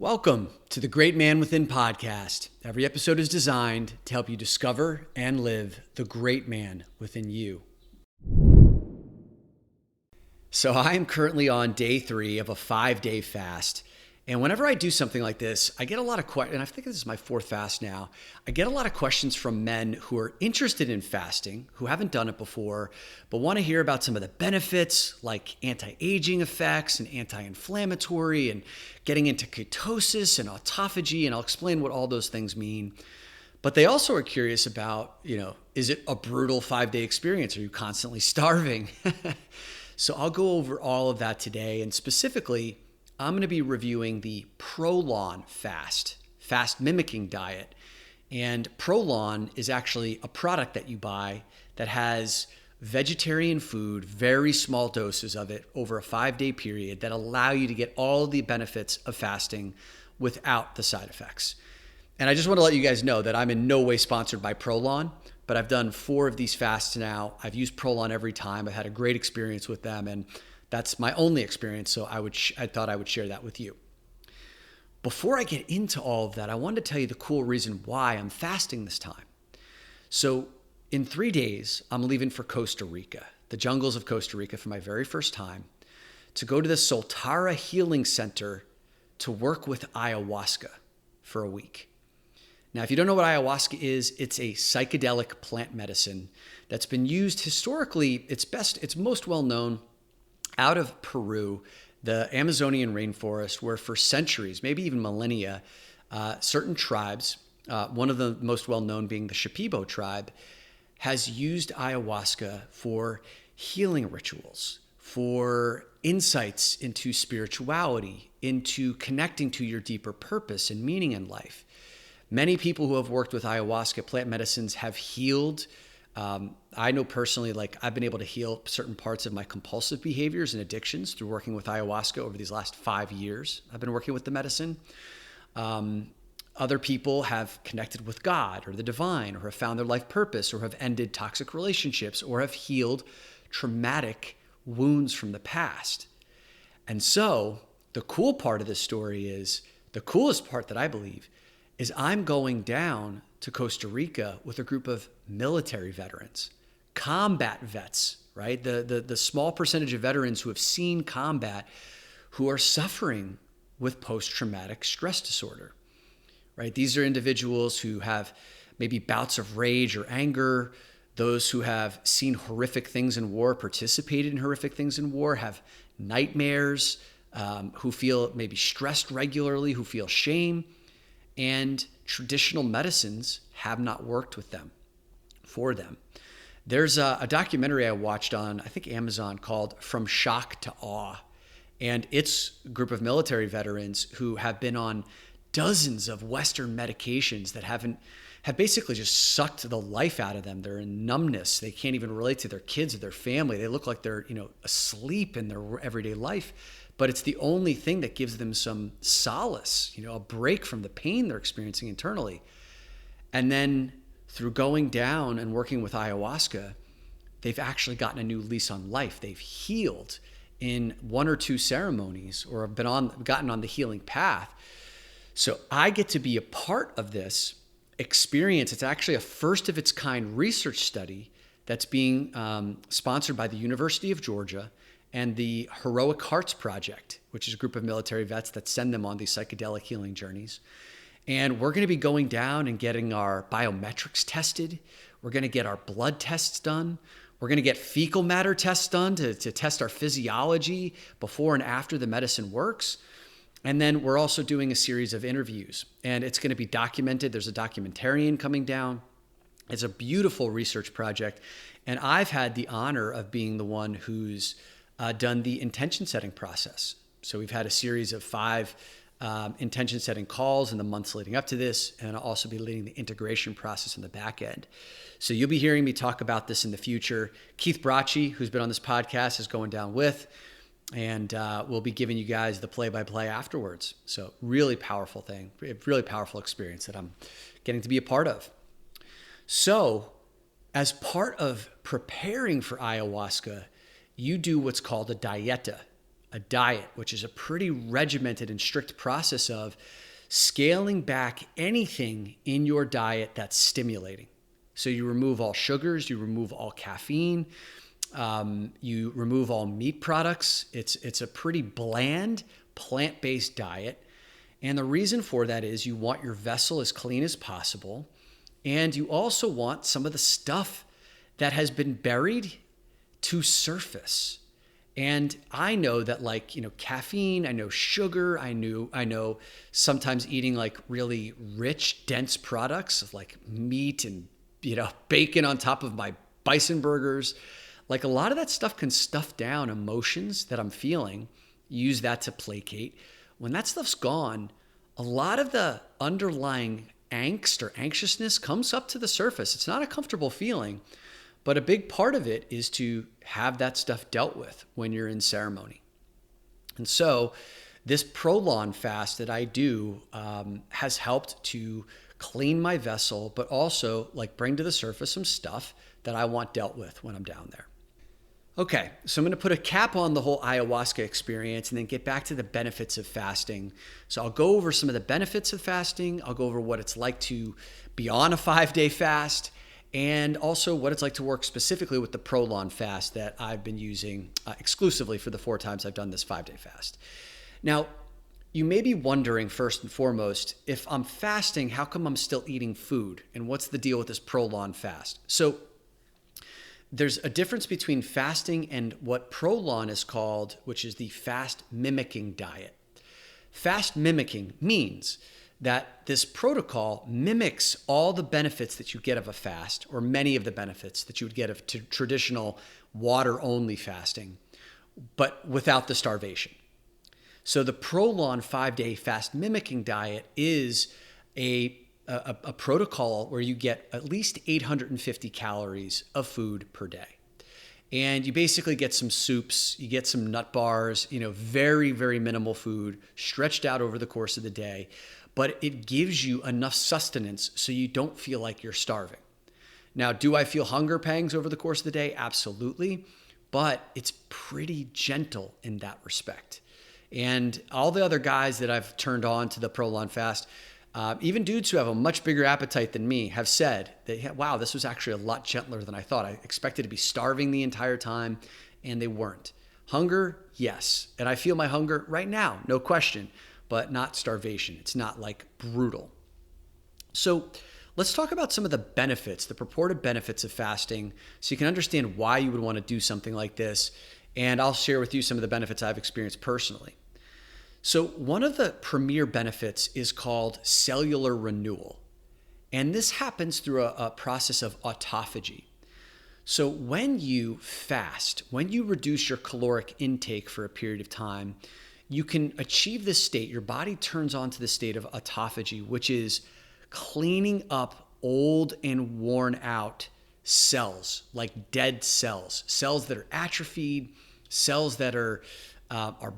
Welcome to the Great Man Within podcast. Every episode is designed to help you discover and live the great man within you. So I am currently on day 3 of a 5-day fast. And whenever I do something like this, I get a lot of questions, and I think this is my 4th fast now. I get a lot of questions from men who are interested in fasting, who haven't done it before, but want to hear about some of the benefits like anti-aging effects and anti-inflammatory and getting into ketosis and autophagy, and I'll explain what all those things mean. But they also are curious about, is it a brutal 5-day experience? Are you constantly starving? So I'll go over all of that today, and specifically, I'm going to be reviewing the Prolon Fast Mimicking Diet. And Prolon is actually a product that you buy that has vegetarian food, very small doses of it over a 5-day period that allow you to get all the benefits of fasting without the side effects. And I just want to let you guys know that I'm in no way sponsored by Prolon, but I've done 4 of these fasts now. I've used Prolon every time. I've had a great experience with them, and that's my only experience, so I thought I would share that with you. Before I get into all of that, I wanted to tell you the cool reason why I'm fasting this time. So in 3 days, I'm leaving for Costa Rica, the jungles of Costa Rica for my very first time, to go to the Soltara Healing Center to work with ayahuasca for a week. Now, if you don't know what ayahuasca is, it's a psychedelic plant medicine that's been used historically. It's most well known out of Peru, the Amazonian rainforest, where for centuries, maybe even millennia, certain tribes, one of the most well-known being the Shipibo tribe, has used ayahuasca for healing rituals, for insights into spirituality, into connecting to your deeper purpose and meaning in life. Many people who have worked with ayahuasca plant medicines have healed. I know personally, I've been able to heal certain parts of my compulsive behaviors and addictions through working with ayahuasca over these last 5 years. I've been working with the medicine. Other people have connected with God or the divine, or have found their life purpose, or have ended toxic relationships, or have healed traumatic wounds from the past. And so the cool part of this story is, the coolest part that I believe, is I'm going down to Costa Rica with a group of military veterans, combat vets, right? The small percentage of veterans who have seen combat, who are suffering with post-traumatic stress disorder, right? These are individuals who have maybe bouts of rage or anger, those who have seen horrific things in war, participated in horrific things in war, have nightmares, who feel maybe stressed regularly, who feel shame. And traditional medicines have not worked with them, for them. There's a documentary I watched on, I think, Amazon called From Shock to Awe. And it's a group of military veterans who have been on dozens of Western medications that have basically just sucked the life out of them. They're in numbness. They can't even relate to their kids or their family. They look like they're, asleep in their everyday life. But it's the only thing that gives them some solace, a break from the pain they're experiencing internally. And then through going down and working with ayahuasca, they've actually gotten a new lease on life. They've healed in 1 or 2 ceremonies, or have gotten on the healing path. So I get to be a part of this experience. It's actually a first of its kind research study that's being sponsored by the University of Georgia and the Heroic Hearts Project, which is a group of military vets that send them on these psychedelic healing journeys. And we're going to be going down and getting our biometrics tested. We're going to get our blood tests done. We're going to get fecal matter tests done to test our physiology before and after the medicine works. And then we're also doing a series of interviews, and it's going to be documented. There's a documentarian coming down. It's a beautiful research project. And I've had the honor of being the one who's done the intention setting process. So we've had a series of 5 intention setting calls in the months leading up to this, and I'll also be leading the integration process in the back end. So you'll be hearing me talk about this in the future. Keith Bracci, who's been on this podcast, is going down with, and we'll be giving you guys the play-by-play afterwards. So really powerful thing, really powerful experience that I'm getting to be a part of. So as part of preparing for ayahuasca, you do what's called a dieta. a diet, which is a pretty regimented and strict process of scaling back anything in your diet that's stimulating. So you remove all sugars, you remove all caffeine, you remove all meat products. It's a pretty bland, plant-based diet. And the reason for that is you want your vessel as clean as possible. And you also want some of the stuff that has been buried to surface. And I know that caffeine, I know sugar, I know sometimes eating like really rich, dense products of like meat and, bacon on top of my bison burgers. Like a lot of that stuff can stuff down emotions that I'm feeling, use that to placate. When that stuff's gone, a lot of the underlying angst or anxiousness comes up to the surface. It's not a comfortable feeling, but a big part of it is to have that stuff dealt with when you're in ceremony. And so this Prolon fast that I do has helped to clean my vessel, but also bring to the surface some stuff that I want dealt with when I'm down there. Okay, so I'm going to put a cap on the whole ayahuasca experience and then get back to the benefits of fasting. So I'll go over some of the benefits of fasting. I'll go over what it's like to be on a 5-day fast, and also what it's like to work specifically with the Prolon fast that I've been using exclusively for the 4 times I've done this 5-day fast. Now, you may be wondering first and foremost, if I'm fasting, how come I'm still eating food? And what's the deal with this Prolon fast? So there's a difference between fasting and what Prolon is called, which is the Fast Mimicking Diet. Fast mimicking means that this protocol mimics all the benefits that you get of a fast, or many of the benefits that you would get of traditional water-only fasting, but without the starvation. So the Prolon 5-day Fast Mimicking Diet is a protocol where you get at least 850 calories of food per day. And you basically get some soups, you get some nut bars, very, very minimal food stretched out over the course of the day, but it gives you enough sustenance so you don't feel like you're starving. Now, do I feel hunger pangs over the course of the day? Absolutely, but it's pretty gentle in that respect. And all the other guys that I've turned on to the Prolon fast, even dudes who have a much bigger appetite than me, have said that, wow, this was actually a lot gentler than I thought. I expected to be starving the entire time, and they weren't. Hunger, yes. And I feel my hunger right now, no question, but not starvation. It's not brutal. So let's talk about some of the benefits, the purported benefits of fasting, so you can understand why you would want to do something like this. And I'll share with you some of the benefits I've experienced personally. So one of the premier benefits is called cellular renewal. And this happens through a process of autophagy. So when you fast, when you reduce your caloric intake for a period of time, you can achieve this state. Your body turns on to the state of autophagy, which is cleaning up old and worn out cells, like dead cells, cells that are atrophied, cells that are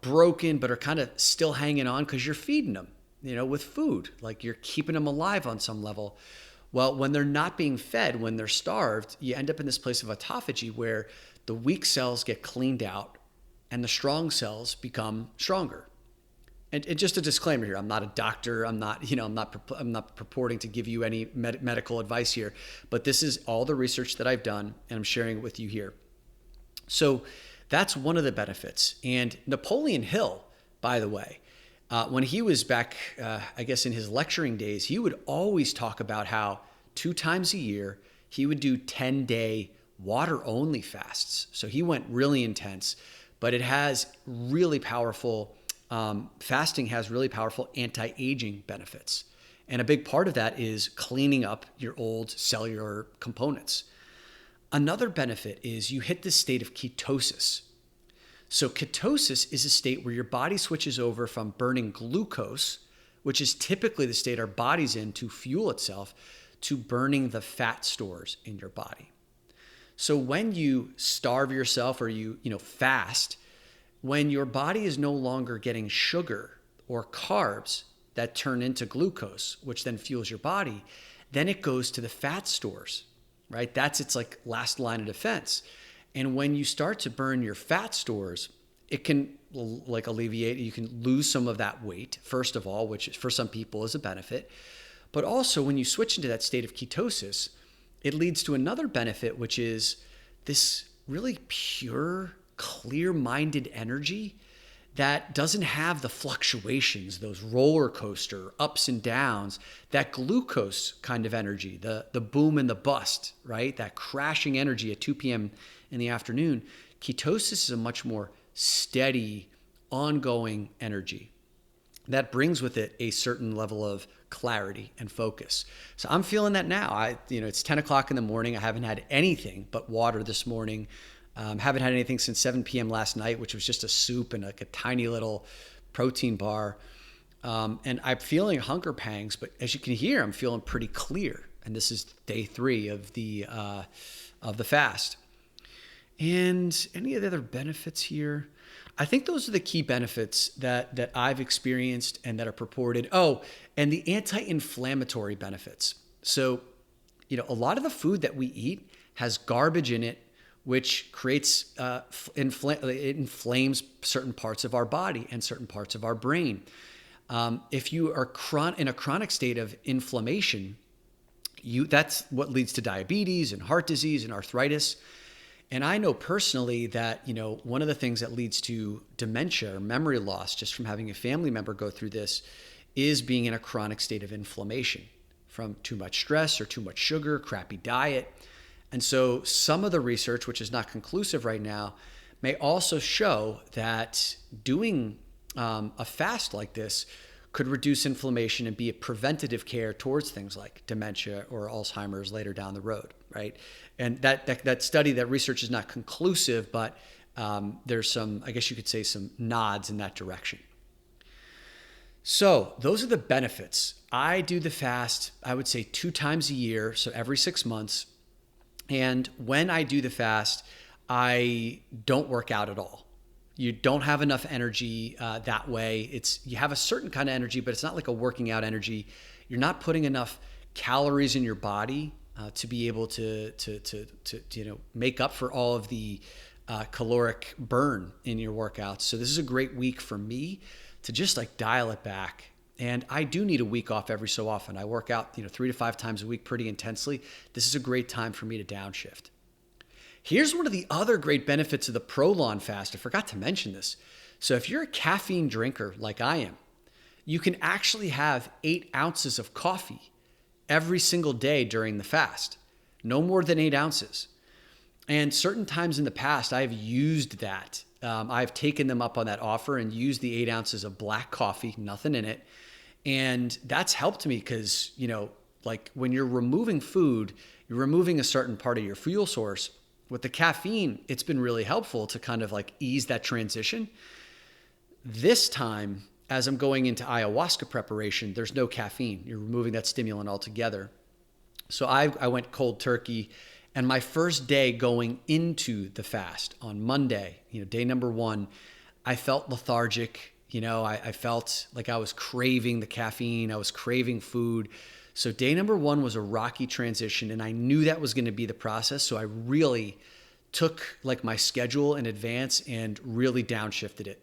broken but are kind of still hanging on because you're feeding them, with food, like you're keeping them alive on some level. Well, when they're not being fed, when they're starved, you end up in this place of autophagy where the weak cells get cleaned out and the strong cells become stronger. And just a disclaimer here, I'm not a doctor. I'm not purporting to give you any medical advice here, but this is all the research that I've done and I'm sharing it with you here. So that's one of the benefits. And Napoleon Hill, by the way, when he was back, I guess in his lecturing days, he would always talk about how 2 times a year, he would do 10-day water-only fasts. So he went really intense, but it has really powerful, fasting has really powerful anti-aging benefits. And a big part of that is cleaning up your old cellular components. Another benefit is you hit this state of ketosis. So ketosis is a state where your body switches over from burning glucose, which is typically the state our body's in to fuel itself, to burning the fat stores in your body. So when you starve yourself or you fast, when your body is no longer getting sugar or carbs that turn into glucose, which then fuels your body, then it goes to the fat stores. Right? That's its last line of defense. And when you start to burn your fat stores, it can like alleviate, you can lose some of that weight, first of all, which for some people is a benefit. But also when you switch into that state of ketosis, it leads to another benefit, which is this really pure, clear-minded energy that doesn't have the fluctuations, those roller coaster ups and downs, that glucose kind of energy, the boom and the bust, right? That crashing energy at 2 p.m. in the afternoon. Ketosis is a much more steady, ongoing energy that brings with it a certain level of clarity and focus. So I'm feeling that now. It's 10 o'clock in the morning. I haven't had anything but water this morning. Haven't had anything since 7 p.m. last night, which was just a soup and like a tiny little protein bar. And I'm feeling hunger pangs, but as you can hear, I'm feeling pretty clear. And this is day 3 of the fast. And any of the other benefits here? I think those are the key benefits that I've experienced and that are purported. Oh, and the anti-inflammatory benefits. So, a lot of the food that we eat has garbage in it, which creates, it inflames certain parts of our body and certain parts of our brain. If you are in a chronic state of inflammation, that's what leads to diabetes and heart disease and arthritis. And I know personally that, one of the things that leads to dementia or memory loss just from having a family member go through this is being in a chronic state of inflammation from too much stress or too much sugar, crappy diet. And so some of the research, which is not conclusive right now, may also show that doing a fast like this could reduce inflammation and be a preventative care towards things like dementia or Alzheimer's later down the road, right? And that study, that research is not conclusive, but there's some, I guess you could say, some nods in that direction. So those are the benefits. I do the fast, I would say 2 times a year, so every 6 months. And when I do the fast, I don't work out at all. You don't have enough energy that way. You have a certain kind of energy, but it's not like a working out energy. You're not putting enough calories in your body to be able to make up for all of the caloric burn in your workouts. So this is a great week for me to just like dial it back. And I do need a week off every so often. I work out 3 to 5 times a week pretty intensely. This is a great time for me to downshift. Here's one of the other great benefits of the Prolon fast. I forgot to mention this. So if you're a caffeine drinker like I am, you can actually have 8 ounces of coffee every single day during the fast. No more than 8 ounces. And certain times in the past, I've used that. I've taken them up on that offer and used the 8 ounces of black coffee, nothing in it. And that's helped me because, like when you're removing food, you're removing a certain part of your fuel source. With the caffeine, it's been really helpful to kind of like ease that transition. This time, as I'm going into ayahuasca preparation, there's no caffeine. You're removing that stimulant altogether. So I went cold turkey. And my first day going into the fast on Monday, day number 1, I felt lethargic. I felt like I was craving the caffeine. I was craving food. So day number 1 was a rocky transition, and I knew that was going to be the process. So I really took like my schedule in advance and really downshifted it.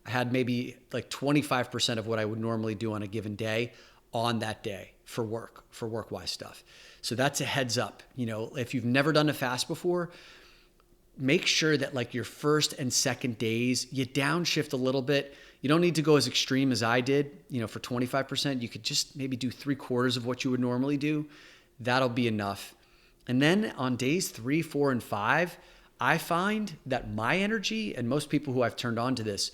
I had maybe like 25% of what I would normally do on a given day on that day for work-wise stuff. So that's a heads up. If you've never done a fast before, make sure that like your first and second days, you downshift a little bit. You don't need to go as extreme as I did, for 25%. You could just maybe do 3/4 of what you would normally do. That'll be enough. And then on days 3, 4, and 5, I find that my energy, and most people who I've turned on to this,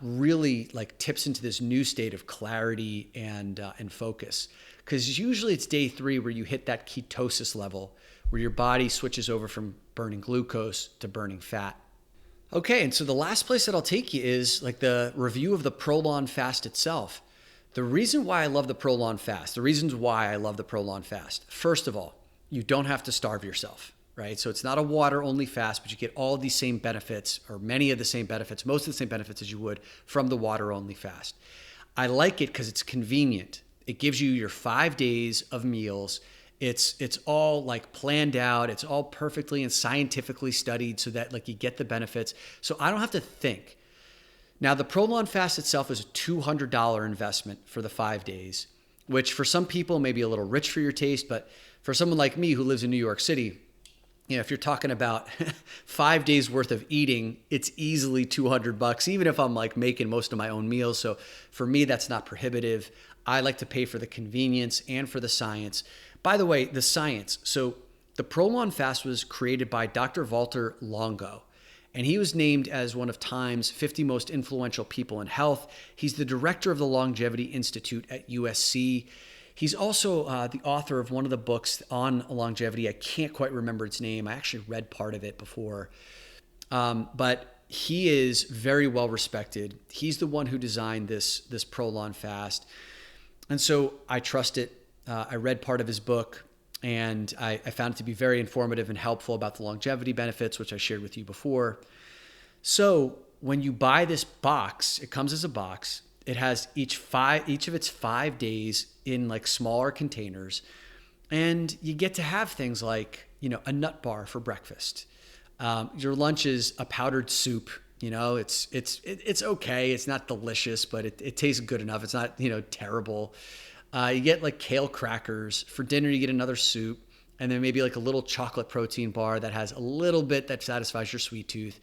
really like tips into this new state of clarity and focus. Because usually it's day 3 where you hit that ketosis level, where your body switches over from burning glucose to burning fat. Okay, and so the last place that I'll take you is like the review of the Prolon fast itself. The reason why I love the Prolon fast, first of all, you don't have to starve yourself, right? So it's not a water-only fast, but you get all of these same benefits, or many of the same benefits, most of the same benefits as you would from the water-only fast. I like it because it's convenient. It gives you your 5 days of meals. It's all like planned out. It's all perfectly and scientifically studied so that like you get the benefits. So I don't have to think. Now, the Prolon fast itself is a $200 investment for the 5 days, which for some people may be a little rich for your taste, but for someone like me who lives in New York City, if you're talking about 5 days worth of eating, it's easily $200, even if I'm like making most of my own meals. So for me, that's not prohibitive. I like to pay for the convenience and for the science. By the way, the science. So the Prolon fast was created by Dr. Walter Longo, and he was named as one of Time's 50 most influential people in health. He's the director of the Longevity Institute at USC. He's also the author of one of the books on longevity. I can't quite remember its name. I actually read part of it before. But he is very well respected. He's the one who designed this Prolon fast. And so I trust it. I read part of his book, and I found it to be very informative and helpful about the longevity benefits, which I shared with you before. So when you buy this box, it comes as a box. It has each of its 5 days in like smaller containers, and you get to have things like, a nut bar for breakfast. Your lunch is a powdered soup. It's okay. It's not delicious, but it tastes good enough. It's not terrible. You get like kale crackers. For dinner, you get another soup, and then maybe like a little chocolate protein bar that has a little bit that satisfies your sweet tooth.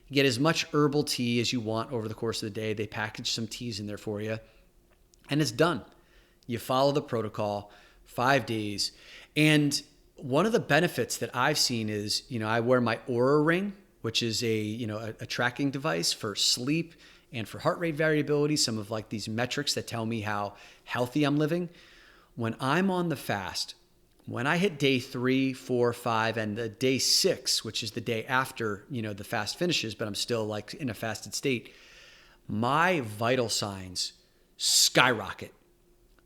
You get as much herbal tea as you want over the course of the day. They package some teas in there for you, and it's done. You follow the protocol, 5 days. And one of the benefits that I've seen is, I wear my Oura Ring, which is a tracking device for sleep and for heart rate variability, some of like these metrics that tell me how healthy I'm living. When I'm on the fast, when I hit day 3, 4, 5, and the day 6, which is the day after, the fast finishes, but I'm still like in a fasted state, my vital signs skyrocket.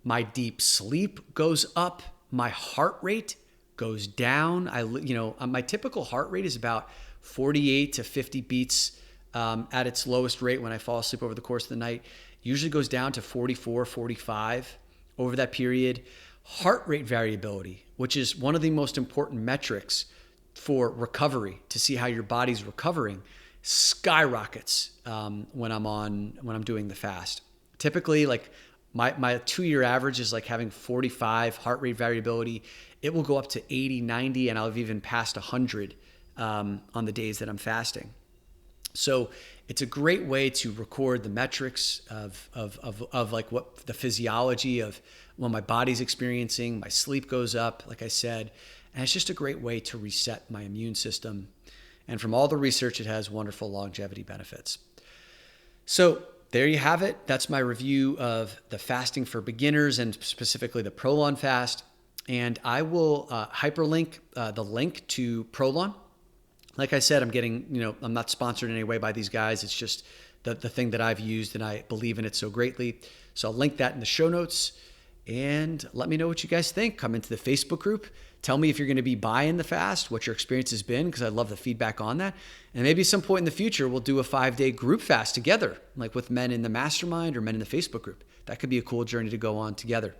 My deep sleep goes up. My heart rate goes down. My typical heart rate is about 48 to 50 beats at its lowest rate when I fall asleep over the course of the night. Usually goes down to 44, 45 over that period. Heart rate variability, which is one of the most important metrics for recovery, to see how your body's recovering, skyrockets when I'm doing the fast. Typically, like my 2-year average is like having 45 heart rate variability. It will go up to 80, 90, and I've even passed 100 on the days that I'm fasting. So it's a great way to record the metrics of like what the physiology of what my body's experiencing. My sleep goes up, like I said, and it's just a great way to reset my immune system. And from all the research, it has wonderful longevity benefits. So there you have it. That's my review of the fasting for beginners, and specifically the Prolon fast. And I will hyperlink the link to Prolon. Like I said, I'm not sponsored in any way by these guys. It's just the thing that I've used, and I believe in it so greatly. So I'll link that in the show notes, and let me know what you guys think. Come into the Facebook group. Tell me if you're going to be buying the fast, what your experience has been, because I'd love the feedback on that. And maybe some point in the future, we'll do a 5-day group fast together, like with men in the Mastermind or men in the Facebook group. That could be a cool journey to go on together.